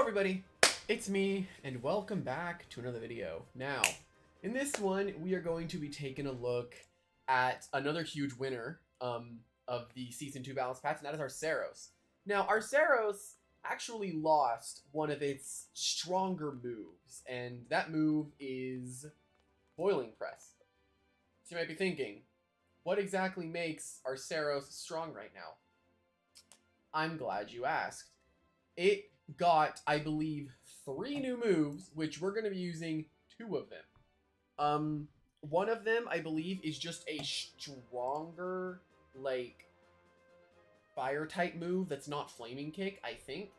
everybody, it's me, and welcome back to another video. Now, in this one, we are going to be taking a look at another huge winner of the Season 2 Balance Patch, and that is Arceros. Now, Arceros actually lost one of its stronger moves, and that move is Boiling Press. So you might be thinking, what exactly makes Arceros strong right now? I'm glad you asked. It got, I believe, 3 new moves, which we're going to be using 2 of them. One of them, I believe, is just a stronger, like, fire type move that's not Flaming Kick, I think.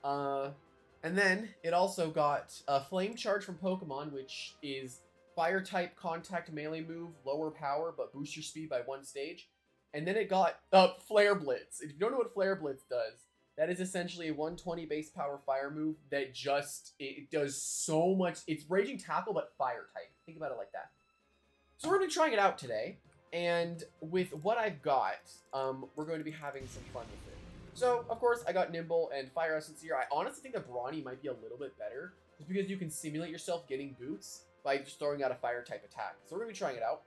And then it also got a Flame Charge from Pokemon, which is fire type contact melee move, lower power, but boost your speed by 1 stage. And then it got Flare Blitz. If you don't know what Flare Blitz does, that is essentially a 120 base power fire move that it does so much. It's Raging Tackle, but fire type. Think about it like that. So we're going to be trying it out today. And with what I've got, we're going to be having some fun with it. So, of course, I got Nimble and Fire Essence here. I honestly think that Brawny might be a little bit better, just because you can simulate yourself getting boots by just throwing out a fire type attack. So we're going to be trying it out.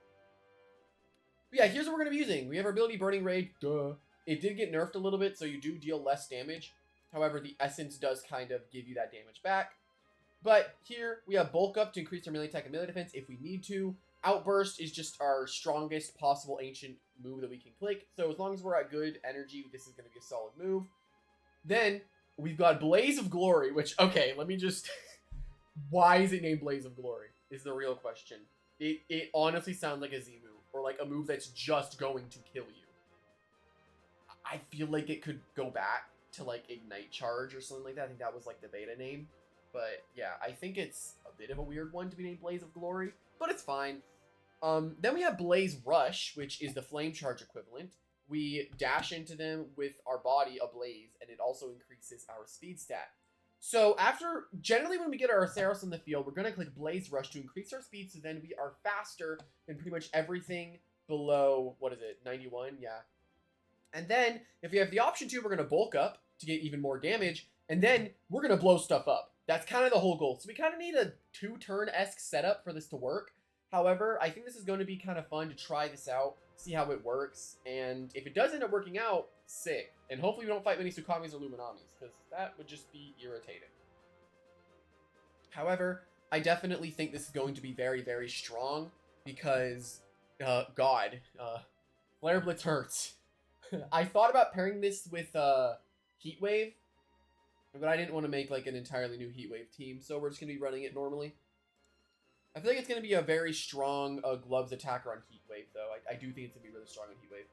But yeah, here's what we're going to be using. We have our ability Burning Rage. Duh. It did get nerfed a little bit, so you do deal less damage. However, the Essence does kind of give you that damage back. But here, we have Bulk Up to increase our melee attack and melee defense if we need to. Outburst is just our strongest possible ancient move that we can click. So as long as we're at good energy, this is going to be a solid move. Then, we've got Blaze of Glory, which, okay, let me just... Why is it named Blaze of Glory? Is the real question. It honestly sounds like a Z move, or like a move that's just going to kill you. I feel like it could go back to like Ignite Charge or something like that. I think that was like the beta name. But yeah, I think it's a bit of a weird one to be named Blaze of Glory, but it's fine. Then we have Blaze Rush, which is the Flame Charge equivalent. We dash into them with our body ablaze, and it also increases our speed stat. So generally when we get our Arceros in the field, we're going to click Blaze Rush to increase our speed, so then we are faster than pretty much everything below, 91? Yeah. And then, if we have the option to, we're going to bulk up to get even more damage, and then we're going to blow stuff up. That's kind of the whole goal. So we kind of need a 2-turn-esque setup for this to work. However, I think this is going to be kind of fun to try this out, see how it works, and if it does end up working out, sick. And hopefully we don't fight many Tsukamis or Luminamis, because that would just be irritating. However, I definitely think this is going to be very, very strong, because, Flare Blitz hurts. I thought about pairing this with Heat Wave, but I didn't want to make like an entirely new Heat Wave team, so we're just going to be running it normally. I feel like it's going to be a very strong gloves attacker on Heat Wave, though. I do think it's going to be really strong on Heat Wave.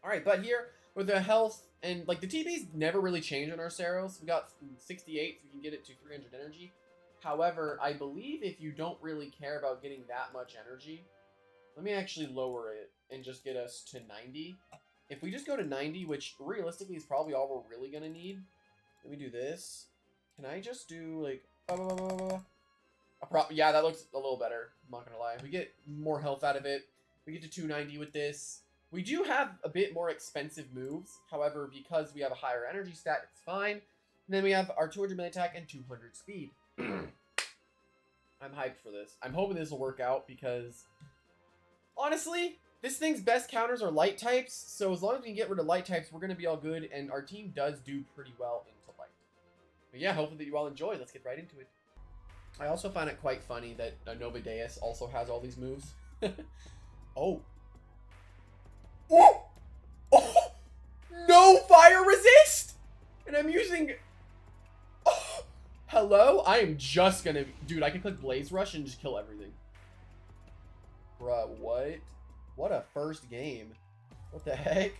Alright, but here, with the health, and like the TPs never really change on Arceros. We got 68, so we can get it to 300 energy. However, I believe if you don't really care about getting that much energy, let me actually lower it and just get us to 90. If we just go to 90, which realistically is probably all we're really going to need. Let me do this. Can I just do like... yeah, that looks a little better. I'm not going to lie. We get more health out of it. We get to 290 with this. We do have a bit more expensive moves. However, because we have a higher energy stat, it's fine. And then we have our 200 melee attack and 200 speed. I'm hyped for this. I'm hoping this will work out because... honestly, this thing's best counters are light types, so as long as we can get rid of light types, we're going to be all good, and our team does do pretty well into light. But yeah, hopefully that you all enjoy. Let's get right into it. I also find it quite funny that Nova Deus also has all these moves. Oh. Oh! Oh! No fire resist! And I'm using... Oh! Hello? I am just going to... Dude, I can click Blaze Rush and just kill everything. Bruh, what? What a first game. What the heck?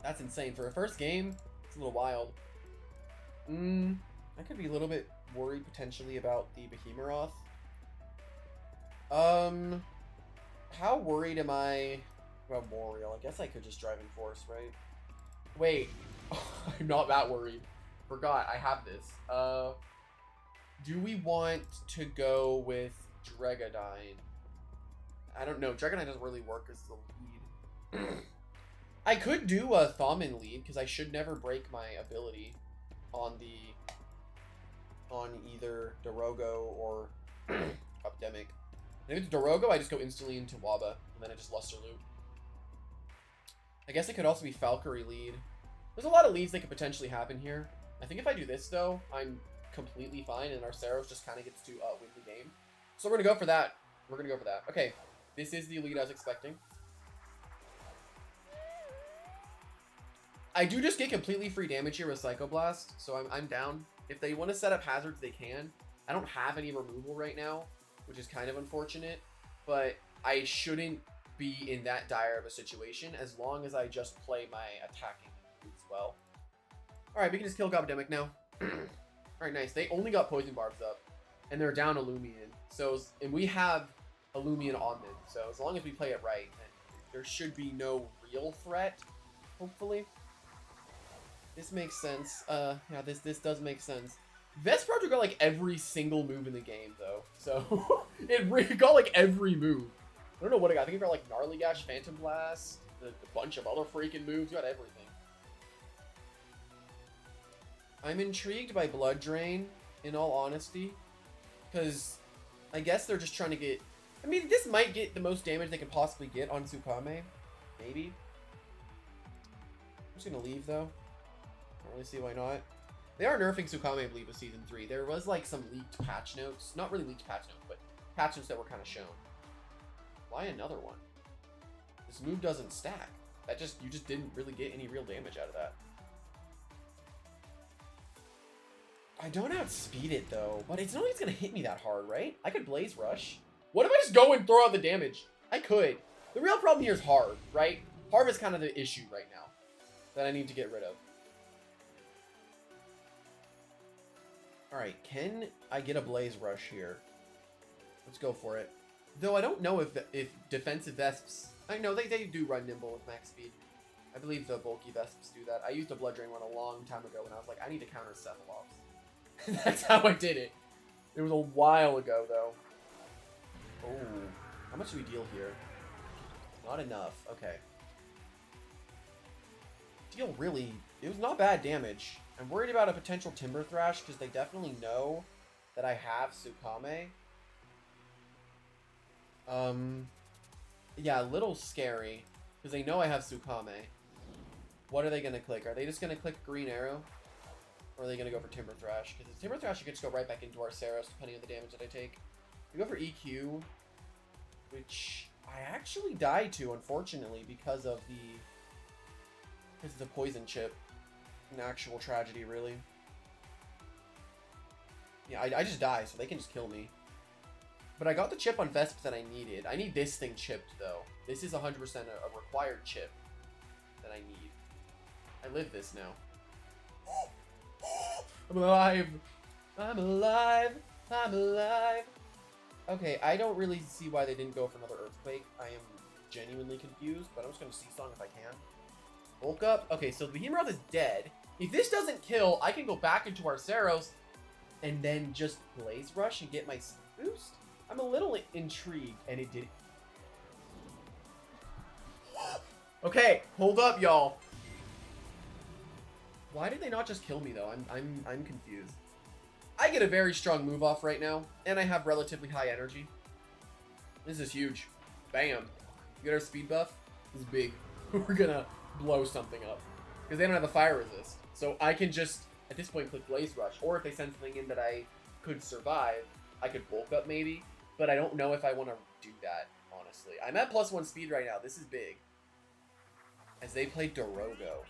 That's insane. For a first game, it's a little wild. I could be a little bit worried potentially about the Behemoth. How worried am I about Moriel? I guess I could just drive in Force, right? Wait. I'm not that worried. Forgot, I have this. Do we want to go with Dregadine? I don't know. Dragonite doesn't really work as the lead. I could do a Thaumin lead, because I should never break my ability on the on either Dorogo or Epidemic. If it's Dorogo, I just go instantly into Waba, and then I just Luster Loop. I guess it could also be Valkyrie lead. There's a lot of leads that could potentially happen here. I think if I do this, though, I'm completely fine, and Arceros just kind of gets to win the game. So we're going to go for that. We're going to go for that. Okay, this is the lead I was expecting. I do just get completely free damage here with Psycho Blast, so I'm down. If they want to set up hazards, they can. I don't have any removal right now, which is kind of unfortunate, but I shouldn't be in that dire of a situation as long as I just play my attacking moves well. All right, we can just kill Gobidemic now. All right, nice. They only got Poison Barbs up, and they're down a Loomian. So, and we have a Loomian on them. So as long as we play it right, there should be no real threat, hopefully. This makes sense. Yeah, this does make sense. Vesparger got like every single move in the game, though. So it got like every move. I don't know what it got. I think it got like Gnarly Gash, Phantom Blast, a bunch of other freaking moves. Got everything. I'm intrigued by Blood Drain, in all honesty, because I guess they're just trying to get. I mean, this might get the most damage they can possibly get on Tsukame, maybe. I'm just gonna leave though. Don't really see why not. They are nerfing Tsukame, I believe, with Season 3. There was, like, some leaked patch notes. Not really leaked patch notes, but patch notes that were kind of shown. Why another one? This move doesn't stack. You just didn't really get any real damage out of that. I don't outspeed it, though. But it's not like it's going to hit me that hard, right? I could Blaze Rush. What if I just go and throw out the damage? I could. The real problem here is Harv, right? Harv is kind of the issue right now that I need to get rid of. Alright, can I get a Blaze Rush here? Let's go for it. Though I don't know if defensive Vesps... I know they do run nimble with max speed. I believe the bulky Vesps do that. I used a Blood Drain one a long time ago when I was like, I need to counter Cephalops. That's how I did it. It was a while ago, though. Oh, how much do we deal here? Not enough. Okay. Deal really... It was not bad damage. I'm worried about a potential Timber Thrash because they definitely know that I have Tsukame. Yeah, a little scary because they know I have Tsukame. What are they going to click? Are they just going to click Green Arrow? Or are they going to go for Timber Thrash? Because Timber Thrash, you can just go right back into Arceros depending on the damage that I take. We go for EQ, which I actually died to, unfortunately, because of the poison chip. An actual tragedy, really. Yeah, I just die, so they can just kill me. But I got the chip on Vesp that I needed. I need this thing chipped, though. This is 100% a required chip that I need. I live this now. I'm alive! I'm alive! I'm alive! Okay, I don't really see why they didn't go for another Earthquake. I am genuinely confused, but I'm just going to Seasong if I can. Bulk up. Okay, so the Behemoth is dead. If this doesn't kill, I can go back into Arceros and then just Blaze Rush and get my boost. I'm a little intrigued, and it did. Okay, hold up, y'all. Why did they not just kill me though? I'm confused. I get a very strong move off right now, and I have relatively high energy. This is huge. Bam. You get our speed buff. This is big. We're gonna blow something up because they don't have a fire resist. So I can just at this point click Blaze Rush, or if they send something in that I could survive, I could bulk up maybe. But I don't know if I want to do that, honestly. I'm at +1 speed right now. This is big. As they play Dorogo.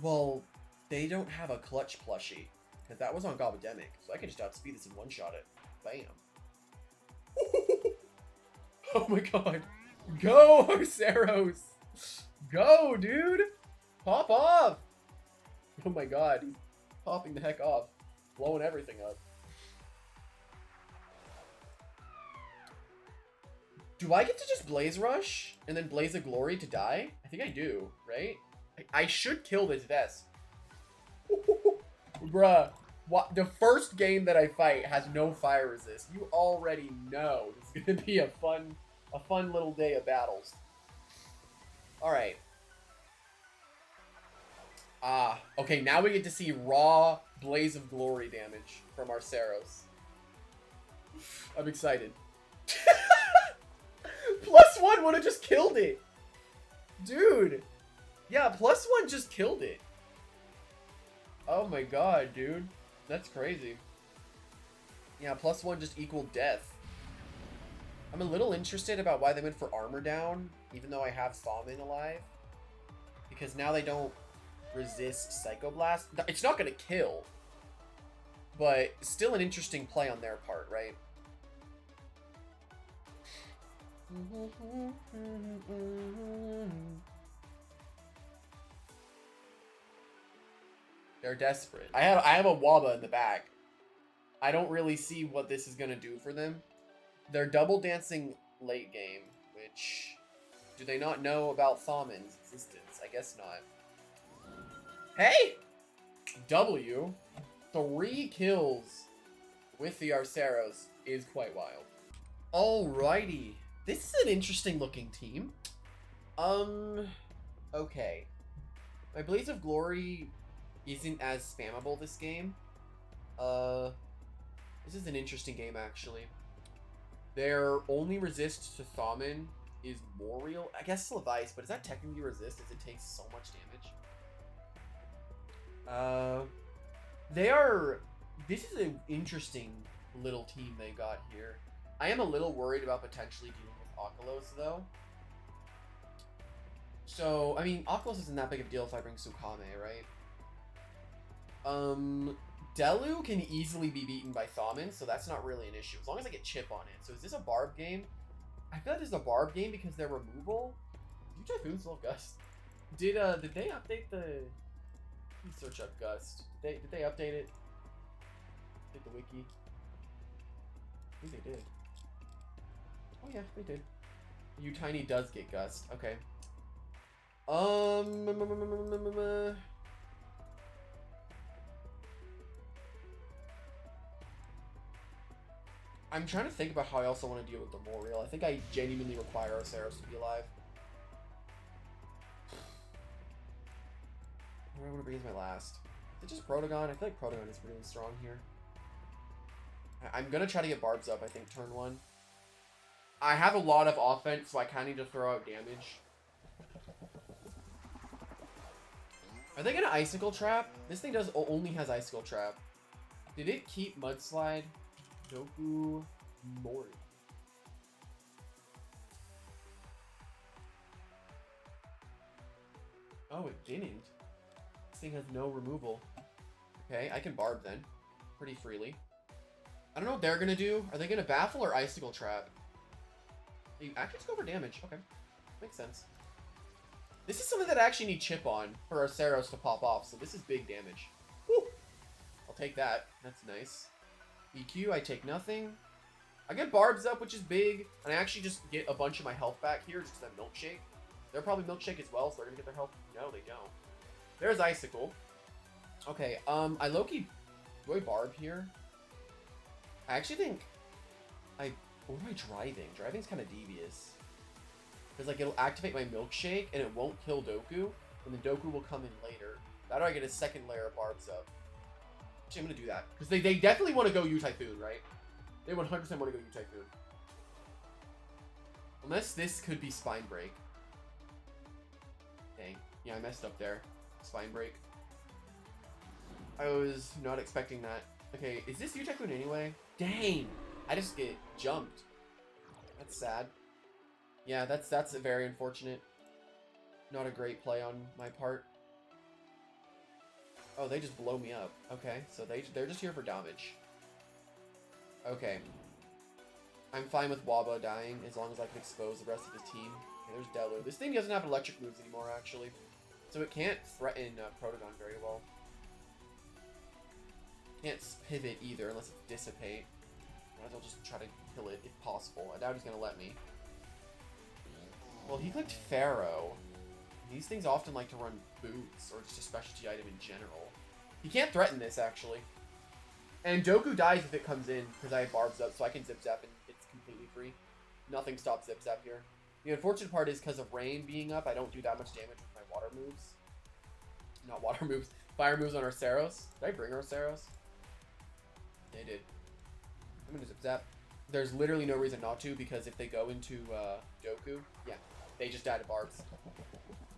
Well, they don't have a clutch plushie. Because that was on Gobidemic. So I can just outspeed this and one-shot it. Bam. Oh my god. Go, Arceros! Go, dude! Pop off! Oh my god. He's popping the heck off. Blowing everything up. Do I get to just Blaze Rush and then Blaze of Glory to die? I think I do, right? I should kill this Vest. Bruh, the first game that I fight has no fire resist. You already know this is gonna be a fun little day of battles. All right. Ah, okay, now we get to see raw Blaze of Glory damage from Arceros. I'm excited. +1 would have just killed it. Dude. Yeah, +1 just killed it. Oh my god, dude. That's crazy. Yeah, +1 just equaled death. I'm a little interested about why they went for armor down, even though I have Thaumin alive. Because now they don't resist Psycho Blast. It's not going to kill. But still an interesting play on their part, right? They're desperate. I have a Waba in the back. I don't really see what this is going to do for them. They're double dancing late game, which... Do they not know about Thaumin's existence? I guess not. Hey! W. 3 kills with the Arceros is quite wild. Alrighty. This is an interesting looking team. Okay. My Blaze of Glory isn't as spammable this game. This is an interesting game, actually. Their only resist to Thaumin is more real. I guess Levice, but is that technically resist as it takes so much damage? This is an interesting little team they got here. I am a little worried about potentially dealing with Oculos, though. So, I mean, Oculos isn't that big of a deal if I bring Sukame, right? Delu can easily be beaten by Thaumin, so that's not really an issue, as long as I get Chip on it. So is this a Barb game? I feel like this is a Barb game because their removal... Do Typhoon still have Gust? Did they update the... Let me search up Gust. Did they update it? Did the wiki? I think they did. Oh yeah, they did. Utiny does get Gust. Okay. I'm trying to think about how I also want to deal with the Moriel. I think I genuinely require Arceros to be alive. What do I want to bring as my last? Is it just Protogon? I feel like Protogon is really strong here. I'm going to try to get Barbs up, I think, turn 1. I have a lot of offense, so I kind of need to throw out damage. Are they going to Icicle Trap? This thing only has Icicle Trap. Did it keep Mudslide? Doku Mori. Oh, it didn't. This thing has no removal. Okay, I can Barb then. Pretty freely. I don't know what they're gonna do. Are they gonna Baffle or Icicle Trap? You actually just go for damage. Okay. Makes sense. This is something that I actually need Chip on for Arceros to pop off, so this is big damage. Woo! I'll take that. That's nice. EQ, I take nothing. I get Barbs up, which is big, and I actually just get a bunch of my health back here just because I'm Milkshake. They're probably Milkshake as well, so they're gonna get their health. No, they don't. There's Icicle. Okay, I low-key... Do I Barb here? I actually think... What am I driving? Driving's kind of devious. Because, like, it'll activate my Milkshake, and it won't kill Doku, and then Doku will come in later. That or I get a second layer of Barbs up. Actually, I'm going to do that. Because they definitely want to go U-Typhoon, right? They 100% want to go U-Typhoon. Unless this could be Spine Break. Dang. Yeah, I messed up there. Spine Break. I was not expecting that. Okay, is this U-Typhoon anyway? Dang! I just get jumped. That's sad. Yeah, that's very unfortunate. Not a great play on my part. Oh, they just blow me up. Okay, so they're just here for damage. Okay. I'm fine with Waba dying as long as I can expose the rest of his team. Okay, there's Delu. This thing doesn't have electric moves anymore, actually. So it can't threaten Protogon very well. Can't pivot either unless it's Dissipate. Otherwise I'll just try to kill it if possible. I doubt he's going to let me. Well, he clicked Pharaoh. These things often like to run boots, or just a specialty item in general. He can't threaten this, actually. And Doku dies if it comes in, because I have Barbs up, so I can Zip Zap and it's completely free. Nothing stops Zip Zap here. The unfortunate part is because of Rain being up, I don't do that much damage with my water moves. Not water moves. Fire moves on Arceros. Did I bring Arceros? Yeah, I did. I'm gonna zip zap. There's literally no reason not to, because if they go into Doku, yeah, they just died to barbs.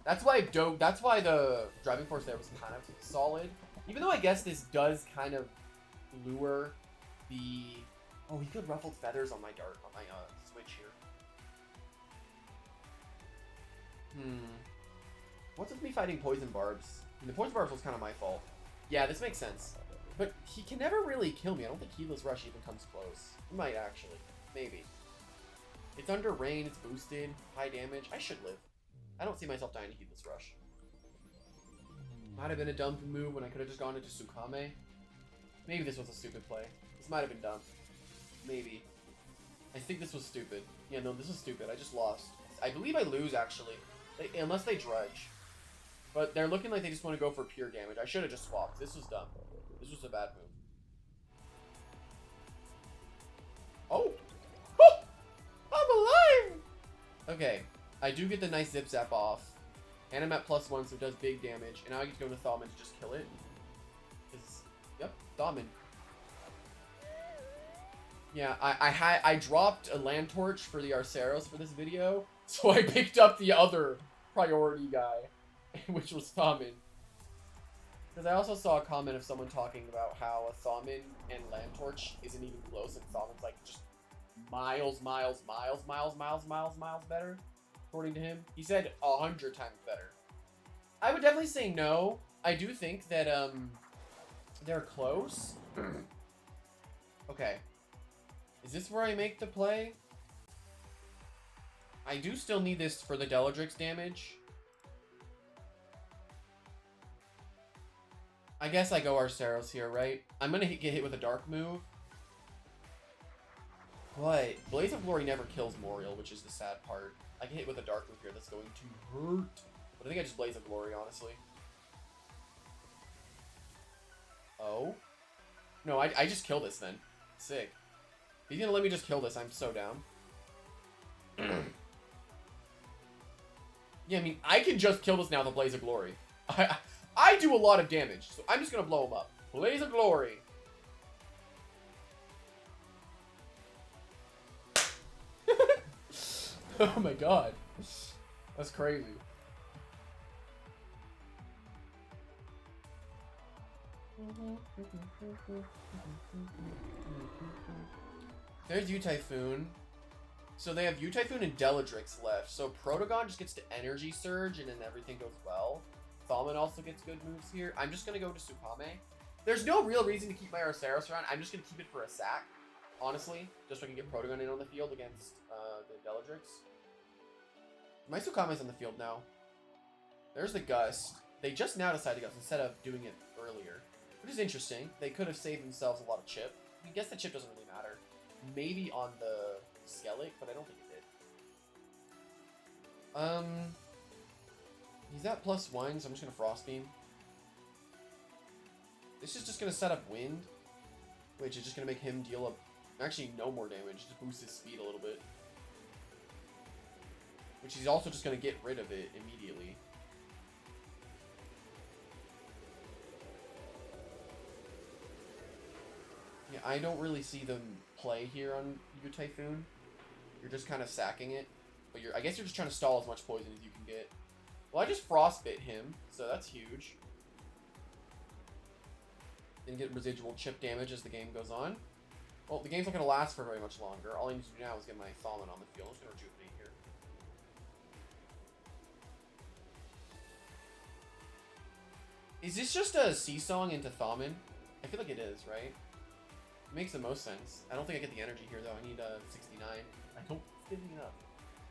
That's why the driving force there was kind of solid. Even though I guess this does kind of lure the... Oh, he could ruffled feathers on my switch here. What's with me fighting poison barbs? I mean, the poison barbs was kind of my fault. Yeah, this makes sense. But he can never really kill me. I don't think Heedless Rush even comes close. He might actually. Maybe. It's under rain, it's boosted, high damage. I should live. I don't see myself dying to Heedless Rush. Might have been a dumb move when I could have just gone into Tsukame. Maybe this was a stupid play. This might have been dumb. Maybe. I think this was stupid. Yeah, no, this was stupid. I just lost. I believe I lose, actually. Unless they dredge. But they're looking like they just want to go for pure damage. I should have just swapped. This was dumb. This was a bad move. Oh! I'm alive! Okay. I do get the nice zip zap off. And I'm at +1, so it does big damage. And now I get to go to Thalman to just kill it. Yep, Thalman. Yeah, I dropped a land torch for the Arceros for this video, so I picked up the other priority guy, which was Thalman. Because I also saw a comment of someone talking about how a Thalman and land torch isn't even close, and Thalman's like just miles better, according to him. He said 100 times better. I would definitely say no. I do think that they're close. Okay. Is this where I make the play? I do still need this for the Deladrix damage. I guess I go Arceros here, right? I'm gonna get hit with a dark move. But Blaze of Glory never kills Moriel, which is the sad part. I get hit with a dark move here that's going to hurt. But I think I just Blaze of Glory, honestly. Oh? No, I just kill this then. Sick. If he's gonna let me just kill this, I'm so down. Yeah, I mean, I can just kill this now with a Blaze of Glory. I do a lot of damage, so I'm just gonna blow him up. Blaze of Glory. Oh my god. That's crazy. There's U-Typhoon. So they have U-Typhoon and Deladrix left. So Protogon just gets to Energy Surge and then everything goes well. Thalman also gets good moves here. I'm just going to go to Tsukame. There's no real reason to keep my Arceros around. I'm just going to keep it for a sack, honestly. Just so I can get Protogon in on the field against the Deladrix. My Tsukame's on the field now. There's the Gust. They just now decided to Gust instead of doing it earlier. Which is interesting. They could have saved themselves a lot of chip. I guess the chip doesn't really matter. Maybe on the Skellig, but I don't think it did. He's at +1, so I'm just gonna Frost Beam. This is just gonna set up Wind, which is just gonna make him deal up actually no more damage, just boost his speed a little bit. Which he's also just gonna get rid of it immediately. Yeah, I don't really see them play here on U-Typhoon. You're just kind of sacking it. But I guess you're just trying to stall as much poison as you can get. Well, I just Frostbit him, so that's huge. And get residual chip damage as the game goes on. Well, the game's not going to last for very much longer. All I need to do now is get my Thalman on the field. I'm just going to rejuvenate here. Is this just a Seasong into Thalman? I feel like it is, right? It makes the most sense. I don't think I get the energy here, though. I need 69. I don't get enough.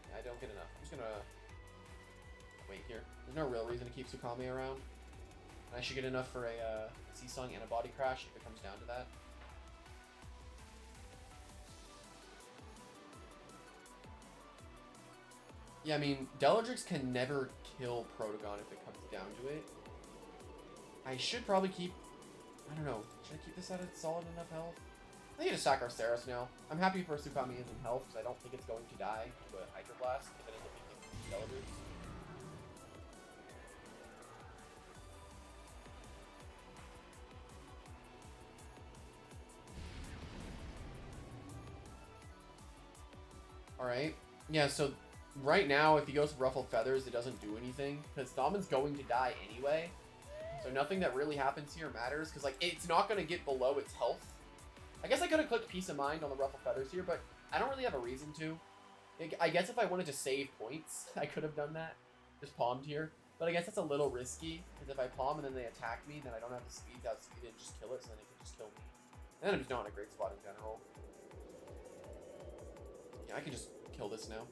Yeah, I don't get enough. I'm just gonna wait here. There's no real reason to keep Tsukame around. I should get enough for a Seasong and a Body Crash if it comes down to that. Yeah, I mean, Deladrix can never kill Protogon if it comes down to it. I should probably keep... I don't know. Should I keep this at a solid enough health? I think I just sack Arceros now. I'm happy for Tsukame is in health, because I don't think it's going to die to a Hydro Blast if it ends up being Deladrix. Alright. Yeah, so right now, if he goes for Ruffled Feathers, it doesn't do anything. Because Thaumon's going to die anyway. So nothing that really happens here matters. Because, like, it's not going to get below its health. I guess I could have clicked Peace of Mind on the Ruffled Feathers here, but I don't really have a reason to. I guess if I wanted to save points, I could have done that. Just palmed here. But I guess that's a little risky. Because if I palm and then they attack me, then I don't have the speed to outspeed it and just kill it. So then it can just kill me. And then I'm just not in a great spot in general. Yeah, I can just kill this now.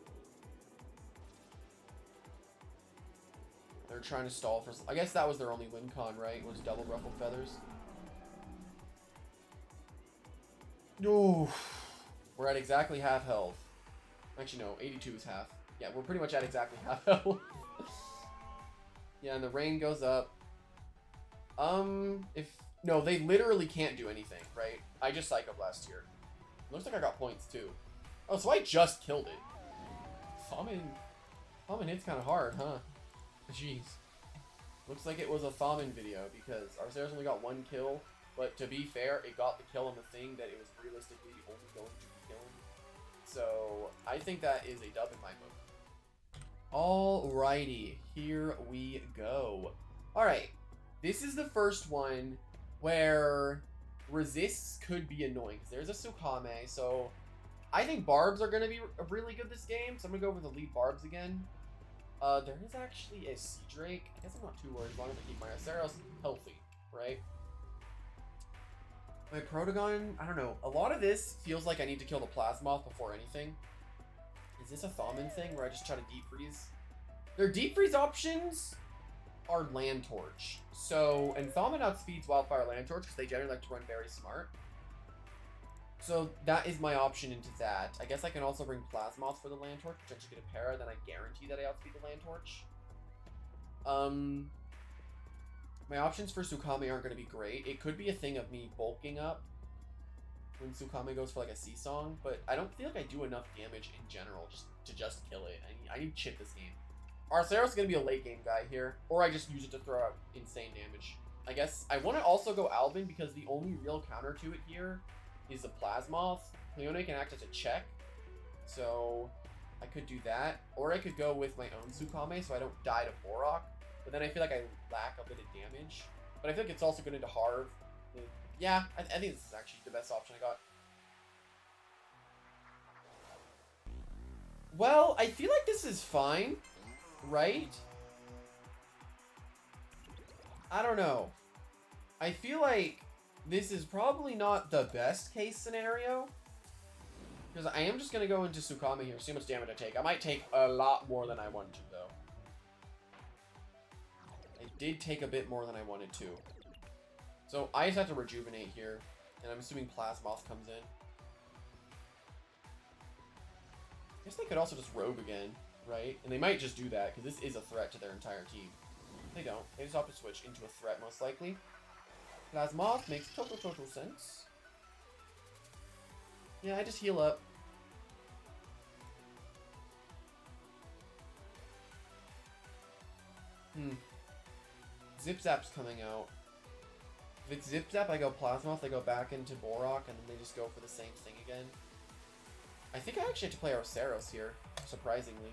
They're trying to stall for... I guess that was their only win con, right? Was double Ruffled Feathers. No, we're at exactly half health. Actually, no, 82 is half. Yeah, we're pretty much at exactly half health. Yeah, and the rain goes up. No, they literally can't do anything, right? I just Psycho Blast here. Looks like I got points too. Oh, so I just killed it. Thaumin hits kind of hard, huh? Jeez. Looks like it was a Thaumin video because Arceros only got 1 kill. But to be fair, it got the kill on the thing that it was realistically only going to be killing. So I think that is a dub in my book. Alrighty, here we go. Alright, this is the first one where resists could be annoying. Because there's a Tsukame, so I think Barbs are going to be really good this game. So I'm going to go over the lead Barbs again. There is actually a Sea Drake. I guess I'm not too worried as long as I keep my Arceros healthy, right? My Protagon, I don't know. A lot of this feels like I need to kill the Plasmoth before anything. Is this a Thaumin thing where I just try to Deep Freeze? Their Deep Freeze options are Land Torch. So, and Thaumin outspeeds Wildfire Land Torch because they generally like to run very smart. So that is my option into that. I guess I can also bring Plasmoth for the Land Torch, potentially get a para, then I guarantee that I outspeed the Land Torch. My options for Tsukame aren't going to be great. It could be a thing of me bulking up when Tsukame goes for like a Sea Song, but I don't feel like I do enough damage in general to just kill it. I need to chip this game. Arceros is going to be a late game guy here, or I just use it to throw out insane damage. I guess I want to also go Alvin because the only real counter to it here is the Plasmoth. Leone can act as a check, so I could do that. Or I could go with my own Tsukame so I don't die to Borok. But then I feel like I lack a bit of damage. But I feel like it's also good into Harv. Yeah, I think this is actually the best option I got. Well, I feel like this is fine, right? I don't know. I feel like this is probably not the best case scenario. Because I am just going to go into Tsukame here, see how much damage I take. I might take a lot more than I wanted to, though. I did take a bit more than I wanted to. So I just have to rejuvenate here. And I'm assuming Plasmoth comes in. I guess they could also just rogue again, right? And they might just do that, because this is a threat to their entire team. They don't. They just have to switch into a threat, most likely. Plasmoth makes total sense. Yeah, I just heal up. Zip Zap's coming out. If it's Zip Zap, I go Plasmoth, I go back into Borok, and then they just go for the same thing again. I think I actually have to play Arceros here, surprisingly.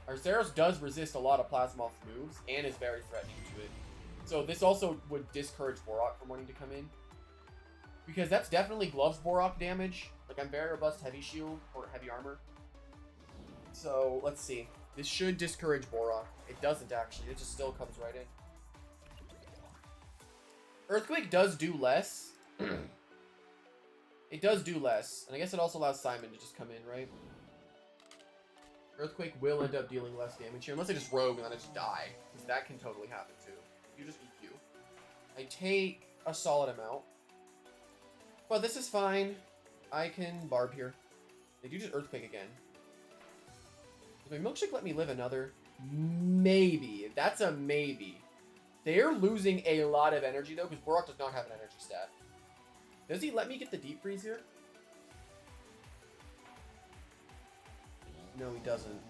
Arceros does resist a lot of Plasmoth moves, and is very threatening to it. So this also would discourage Borok from wanting to come in. Because that's definitely gloves Borok damage. Like, I'm very robust heavy shield, or heavy armor. So, let's see. This should discourage Borok. It doesn't, actually. It just still comes right in. Earthquake does do less. It does do less. And I guess it also allows Simon to just come in, right? Earthquake will end up dealing less damage here. Unless I just rogue and then I just die. Because that can totally happen, too. You just EQ. I take a solid amount. But this is fine. I can Barb here. They do just Earthquake again. Does my Milkshake let me live another? Maybe. That's a maybe. They're losing a lot of energy, though, because Borok does not have an energy stat. Does he let me get the Deep Freeze here? No, he doesn't.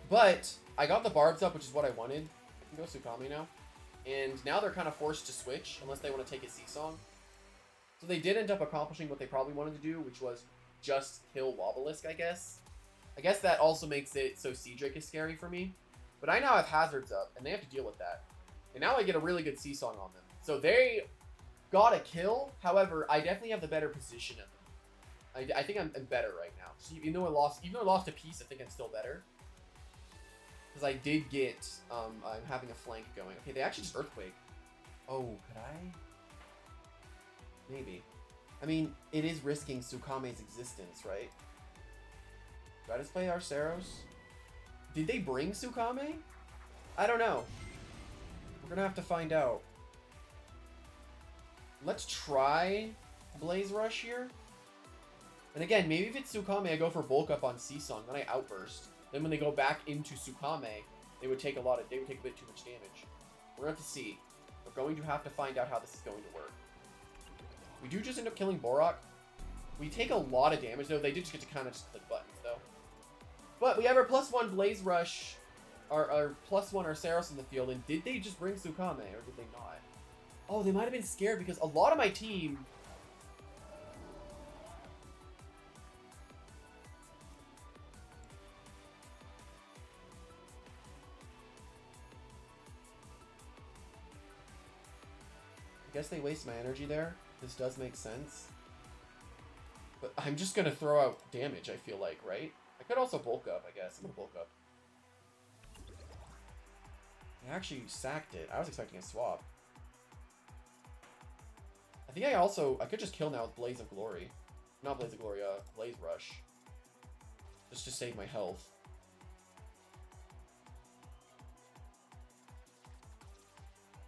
But I got the Barbs up, which is what I wanted. I can go Tsukame now. And now they're kind of forced to switch, unless they want to take a Sea Song. So they did end up accomplishing what they probably wanted to do, which was just kill Wobelisk, I guess. I guess that also makes it so Cedric is scary for me. But I now have hazards up, and they have to deal with that. And now I get a really good C-Song on them. So they got a kill. However, I definitely have the better position of them. I think I'm better right now. So even though I lost a piece, I think I'm still better. Because I did get, I'm having a flank going. Okay, they actually just Earthquake. Oh, could I? Maybe. I mean, it is risking Tsukame's existence, right? Do I just play Arceros? Did they bring Tsukame? I don't know. We're gonna have to find out. Let's try Blaze Rush here. And again, maybe if it's Tsukame, I go for bulk up on C-Song, then I outburst. Then when they go back into Tsukame, they would take a bit too much damage. We're gonna have to see. We're going to have to find out how this is going to work. We do just end up killing Borak. We take a lot of damage though. They did just get to kind of just click buttons though. But we have our +1 Blaze Rush, our +1 Arceros in the field, and did they just bring Tsukame or did they not? Oh, they might have been scared because a lot of my team. I guess they waste my energy there. This does make sense. But I'm just gonna throw out damage, I feel like, right? I could also bulk up, I guess. I'm gonna bulk up. I actually sacked it. I was expecting a swap. I think I could just kill now with Blaze of Glory. Not Blaze of Glory, Blaze Rush. Just to save my health.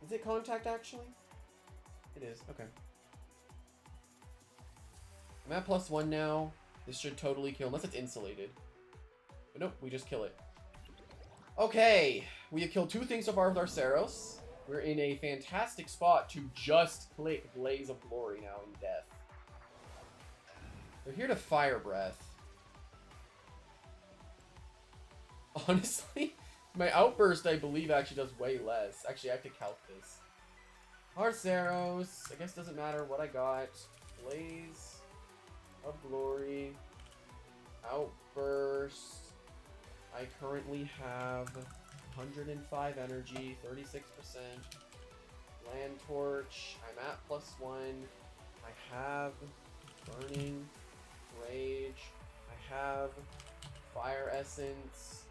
Is it contact, actually? It is, okay. I'm at +1 now. This should totally kill, unless it's insulated. But nope, we just kill it. Okay, we have killed 2 things so far with Arceros. We're in a fantastic spot to just click Blaze of Glory now in death. They're here to Fire Breath. Honestly, my Outburst, I believe, actually does way less. Actually, I have to calc this. Arceros, I guess doesn't matter what I got. Blaze of Glory. Outburst. I currently have 105 energy, 36%. Land Torch. I'm at +1. I have Burning Rage. I have Fire Essence.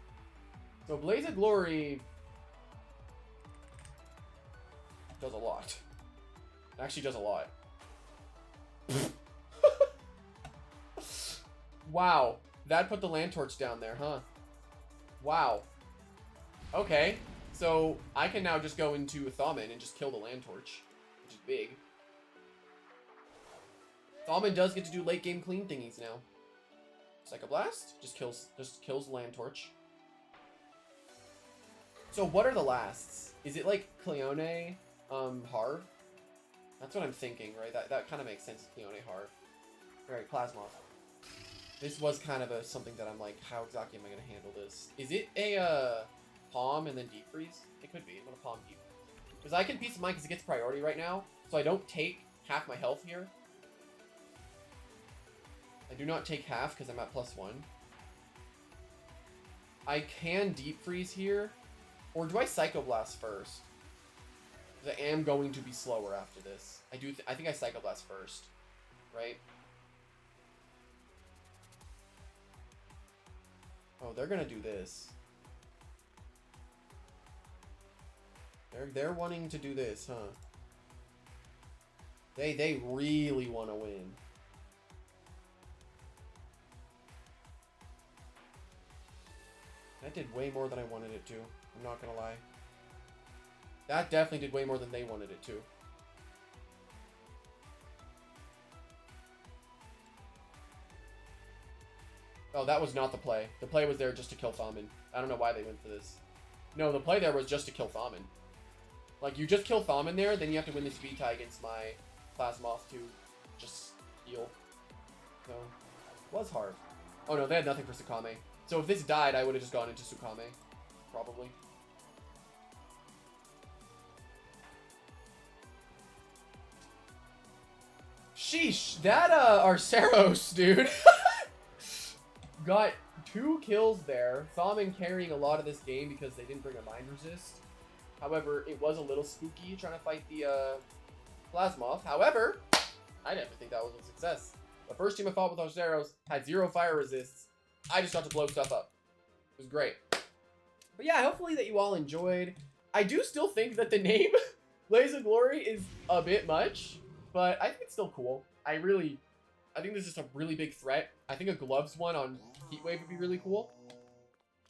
So Blaze of Glory does a lot. It actually does a lot. Wow. That put the Land Torch down there, huh? Wow. Okay. So I can now just go into Thaumin and just kill the Land Torch, which is big. Thaumin does get to do late game clean thingies now. Psychoblast just kills Land Torch. So what are the lasts? Is it like Cleone, Harv? That's what I'm thinking, right? That kind of makes sense. Cleone, Harv. Alright, Plasmoth. This was kind of something that I'm like, how exactly am I going to handle this? Is it a Palm and then Deep Freeze? It could be. I'm going to Palm Deep Freeze. Because I can Peace of Mind because it gets priority right now. So I don't take half my health here. I do not take half because I'm at +1. I can Deep Freeze here. Or do I Psycho Blast first? Because I am going to be slower after this. I think I Psycho Blast first. Right? Oh, they're gonna do this. They're wanting to do this, huh? They really want to win. That did way more than I wanted it to. I'm not gonna lie. That definitely did way more than they wanted it to. Oh, that was not the play. The play was there just to kill Thaumin. I don't know why they went for this. No, the play there was just to kill Thaumin. Like, you just kill Thaumin there, then you have to win the speed tie against my Plasmoth to just heal. So, it was hard. Oh no, they had nothing for Tsukame. So if this died, I would have just gone into Tsukame. Probably. Sheesh, that Arceros, dude, got 2 kills there. Thawman carrying a lot of this game because they didn't bring a mind resist. However, it was a little spooky trying to fight the Plasmoth. However, I didn't think that was a success. The first team I fought with Arceros had 0 fire resists. I just got to blow stuff up. It was great. But yeah, hopefully that you all enjoyed. I do still think that the name Blaze of Glory is a bit much, but I think it's still cool. I think this is a really big threat. I think a gloves one on Heatwave would be really cool.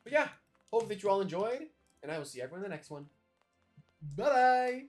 But yeah, hope that you all enjoyed, and I will see everyone in the next one. Bye-bye!